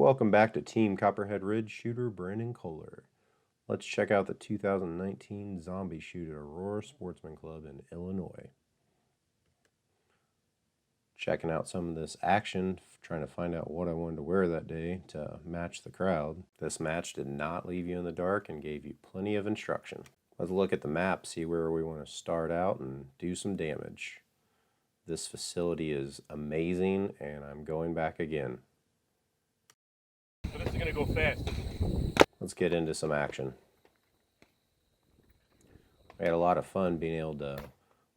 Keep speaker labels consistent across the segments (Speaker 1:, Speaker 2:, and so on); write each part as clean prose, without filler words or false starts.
Speaker 1: Welcome back to Team Copperhead Ridge shooter Brandon Kohler. Let's check out the 2019 zombie shoot at Aurora Sportsmen Club in Illinois. Checking out some of this action, trying to find out what I wanted to wear that day to match the crowd. This match did not leave you in the dark and gave you plenty of instruction. Let's look at the map, see where we want to start out and do some damage. This facility is amazing and I'm going back again.
Speaker 2: But it's going to go fast.
Speaker 1: Let's get into some action. We had a lot of fun being able to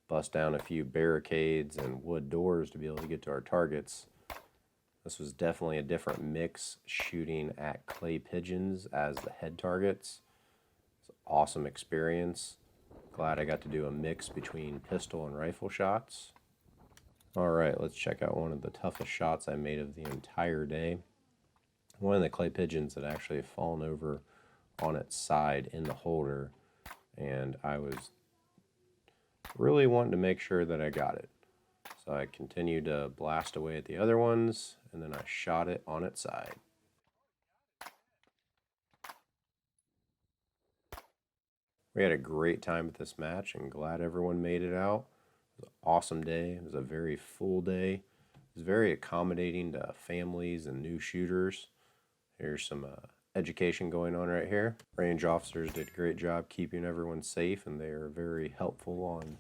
Speaker 1: bust down a few barricades and wood doors to be able to get to our targets. This was definitely a different mix, shooting at clay pigeons as the head targets. It's an awesome experience. Glad I got to do a mix between pistol and rifle shots. Alright, let's check out one of the toughest shots I made of the entire day. One of the clay pigeons had actually fallen over on its side in the holder, and I was really wanting to make sure that I got it. So I continued to blast away at the other ones, and then I shot it on its side. We had a great time at this match, and glad everyone made it out. It was an awesome day. It was a very full day. It was very accommodating to families and new shooters. Here's some education going on right here. Range officers did a great job keeping everyone safe, and they are very helpful on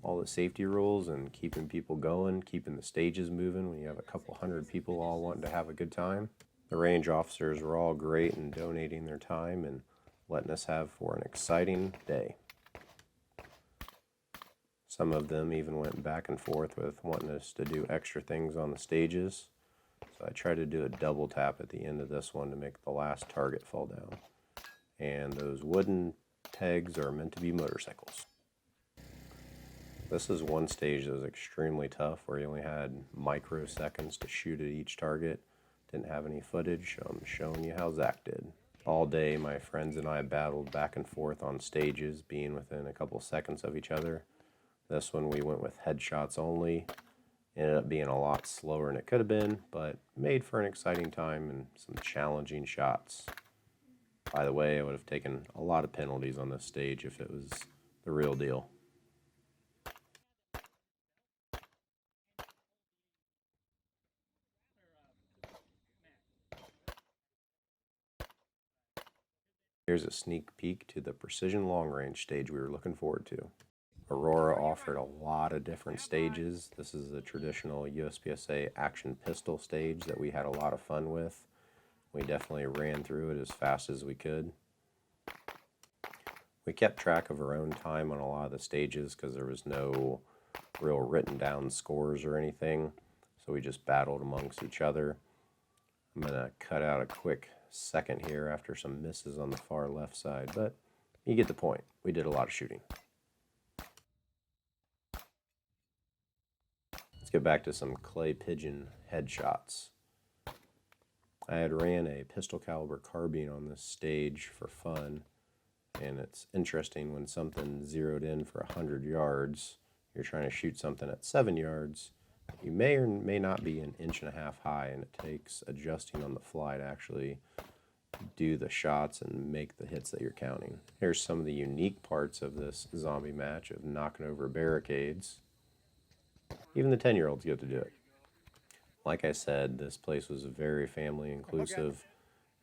Speaker 1: all the safety rules and keeping people going, keeping the stages moving when you have a couple hundred people all wanting to have a good time. The range officers were all great in donating their time and letting us have for an exciting day. Some of them even went back and forth with wanting us to do extra things on the stages. So I tried to do a double tap at the end of this one to make the last target fall down. And those wooden pegs are meant to be motorcycles. This is one stage that was extremely tough, where you only had microseconds to shoot at each target. Didn't have any footage. I'm showing you how Zach did. All day my friends and I battled back and forth on stages, being within a couple seconds of each other. This one we went with headshots only. Ended up being a lot slower than it could have been, but made for an exciting time and some challenging shots. By the way, I would have taken a lot of penalties on this stage if it was the real deal. Here's a sneak peek to the precision long range stage we were looking forward to. Aurora offered a lot of different stages. This is the traditional USPSA action pistol stage that we had a lot of fun with. We definitely ran through it as fast as we could. We kept track of our own time on a lot of the stages because there was no real written down scores or anything. So we just battled amongst each other. I'm going to cut out a quick second here after some misses on the far left side, but you get the point. We did a lot of shooting. Let's get back to some clay pigeon headshots. I had ran a pistol caliber carbine on this stage for fun, and it's interesting when something zeroed in for 100 yards, you're trying to shoot something at 7 yards, you may or may not be an inch and a half high, and it takes adjusting on the fly to actually do the shots and make the hits that you're counting. Here's some of the unique parts of this zombie match of knocking over barricades. Even the 10-year-olds get to do it. Like I said, this place was very family inclusive,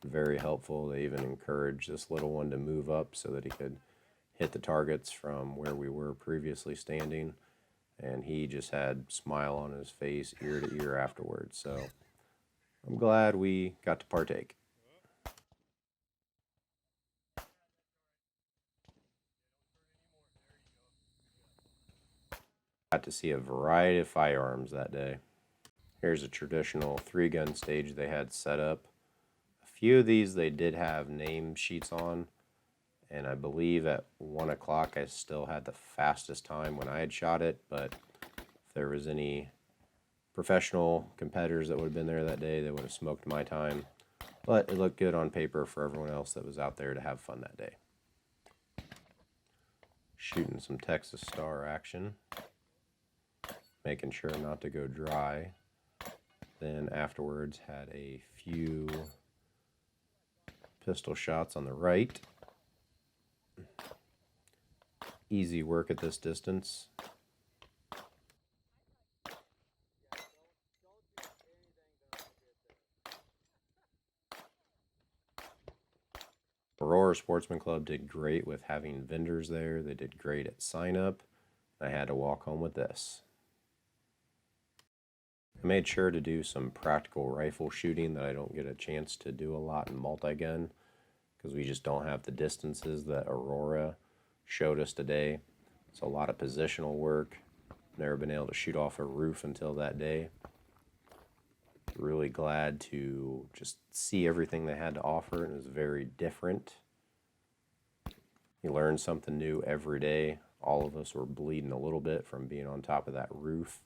Speaker 1: very helpful. They even encouraged this little one to move up so that he could hit the targets from where we were previously standing. And he just had a smile on his face ear to ear afterwards. So I'm glad we got to partake. Got to see a variety of firearms that day. Here's a traditional 3-gun stage they had set up. A few of these they did have name sheets on, and I believe at 1 o'clock I still had the fastest time when I had shot it, but if there was any professional competitors that would have been there that day, they would have smoked my time. But it looked good on paper for everyone else that was out there to have fun that day. Shooting some Texas Star action. Making sure not to go dry. Then afterwards had a few pistol shots on the right. Easy work at this distance. Aurora Sportsmen Club did great with having vendors there. They did great at sign up. I had to walk home with this. I made sure to do some practical rifle shooting that I don't get a chance to do a lot in multi-gun because we just don't have the distances that Aurora showed us today. It's a lot of positional work. Never been able to shoot off a roof until that day. Really glad to just see everything they had to offer, and it was very different. You learn something new every day. All of us were bleeding a little bit from being on top of that roof.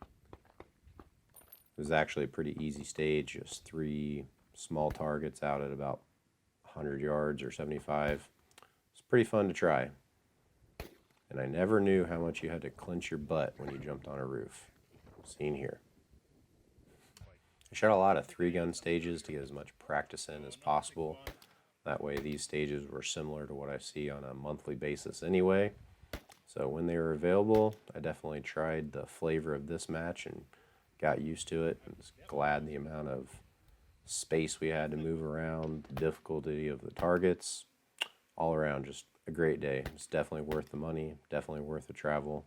Speaker 1: It was actually a pretty easy stage, just 3 small targets out at about 100 yards or 75. It's pretty fun to try. And I never knew how much you had to clench your butt when you jumped on a roof. Seen here. I shot a lot of 3-gun stages to get as much practice in as possible. That way these stages were similar to what I see on a monthly basis anyway. So when they were available, I definitely tried the flavor of this match and got used to it. I was glad the amount of space we had to move around, the difficulty of the targets, all around just a great day. It's definitely worth the money, definitely worth the travel.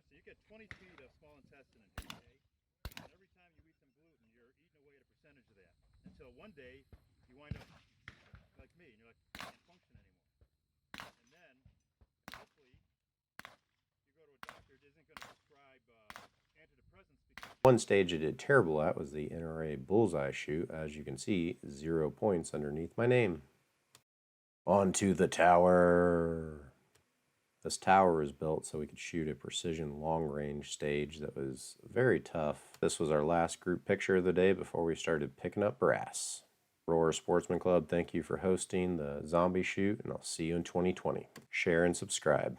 Speaker 2: You get 20 feet of small intestine in here, okay? And every time you eat some gluten, you're eating away at a percentage of that. Until one day, you wind up like me, and you're like, I can't function anymore. And then, hopefully, you go to a doctor that isn't going to prescribe antidepressants because...
Speaker 1: One stage I did terrible at was the NRA bullseye shoot. As you can see, 0 points underneath my name. On to the tower. This tower was built so we could shoot a precision long-range stage that was very tough. This was our last group picture of the day before we started picking up brass. Aurora Sportsman Club, thank you for hosting the zombie shoot, and I'll see you in 2020. Share and subscribe.